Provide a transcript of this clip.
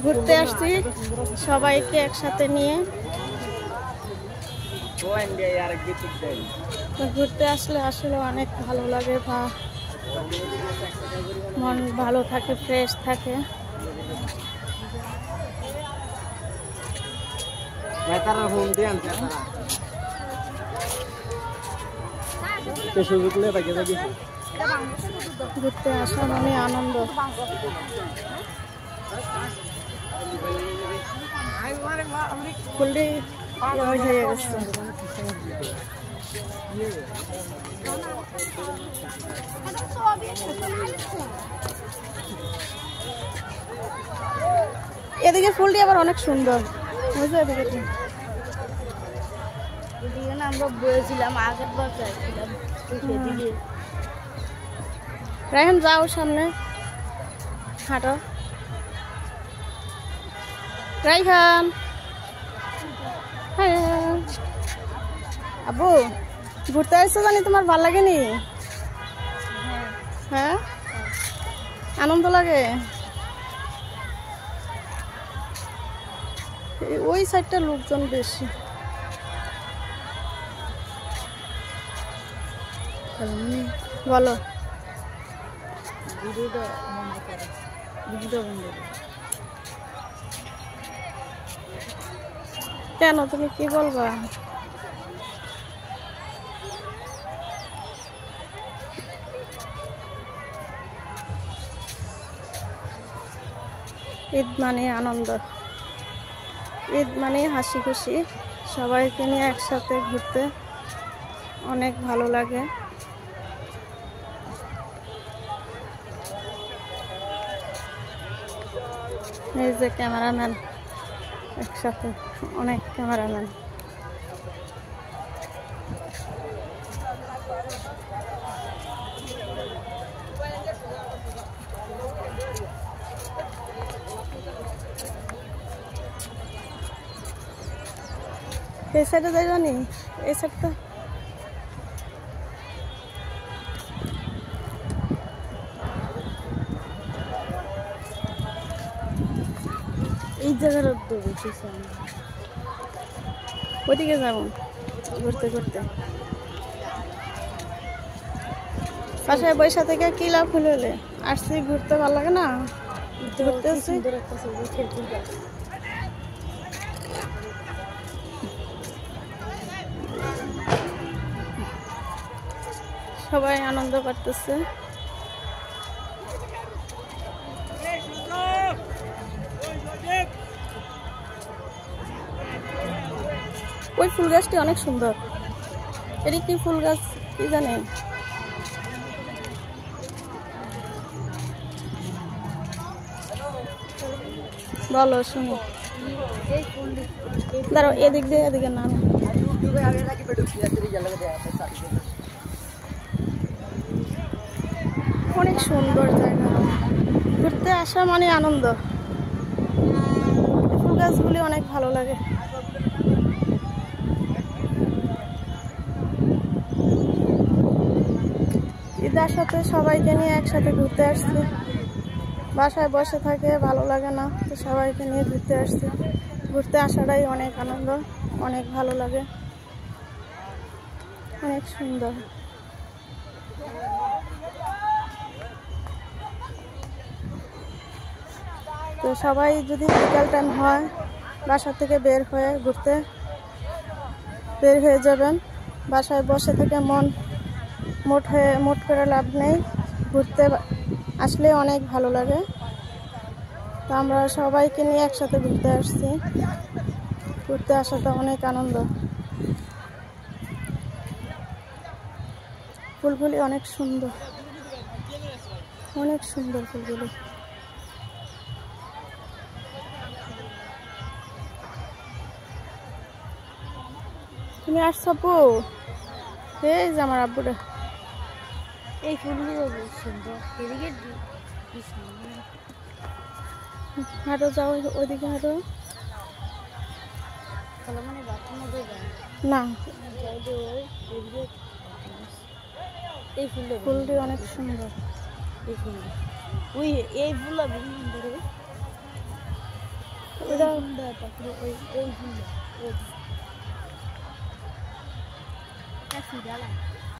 ঘুরতে আসছি সবাইকে একসাথে নিয়ে। ঘুরতে আসলে আসলে অনেক ভালো লাগে বা মন ভালো থাকে, ফ্রেশ থাকে। ঘুরতে আসা মানে আনন্দ। ফুলটি হয়ে গেছে। এদিকে ফুলটি আবার অনেক সুন্দর, বুঝলো? এদিকে আমরা বলেছিলাম আগের বার চাইছিলাম। রায়হান যাও সামনে হাঁটো। রায়হান, হ্যাঁ আবু ঘুরতে আসছো জানি, তোমার ভাল লাগেনি? হ্যাঁ আনন্দ লাগে। ওই সাইডটা লোকজন বেশি। বলো। কেন, তুমি কি বলবা? ঈদ মানে আনন্দ, ঈদ মানে হাসি খুশি। সবাইকে নিয়ে একসাথে ঘুরতে অনেক ভালো লাগে। এই যে ক্যামেরাম্যান, একসাথে অনেক ক্যামেরাম্যান। এই সাইডে যাই জানি, এই সাইডটা এই জায়গার ওইদিকে যাবো ঘুরতে ঘুরতে। বাসায় বৈশা থেকে কি লাভ হলে আসছি, ঘুরতে ভালো লাগে না? ঘুরতে আসছি। সবাই আনন্দ করতেছে। ওই ফুল গাছটি অনেক সুন্দর। এটি কি ফুল গাছ কি জানেন? বলো শুনি। দাঁড়াও, এদিক দিয়ে এদিকে নাম। অনেক সুন্দর জায়গা, ঘুরতে আসা মানে আনন্দ। ফুল গাছগুলি অনেক ভালো লাগে। ঈদের সাথে সবাইকে নিয়ে একসাথে ঘুরতে আসছি। বাসায় বসে থাকে ভালো লাগে না, তো সবাইকে নিয়ে ঘুরতে আসছি। ঘুরতে আসাটাই অনেক আনন্দ, অনেক ভালো লাগে, অনেক সুন্দর। তো সবাই যদি বিকাল টাইম হয় বাসা থেকে বের হয়ে ঘুরতে বের হয়ে যাবেন। বাসায় বসে থেকে মন মোট করে লাভ নেই, ঘুরতে আসলে অনেক ভালো লাগে। তো আমরা সবাইকে নিয়ে একসাথে ঘুরতে আসছি। ঘুরতে আসাটা অনেক আনন্দ। ফুলগুলি অনেক সুন্দর, অনেক সুন্দর ফুলগুলি। তুমি আসছো আপু? এই যে আমার আব্বুরা। এই ফুলগুলো সুন্দর। হাঁটো, যাও ওইদিকে হাঁটো। না, এই ফুলটি অনেক সুন্দর। এই ফুল, ওই এই ফুল এটা ফুলটা তারপরে ওই ফুলটা ওই সিরিয়াল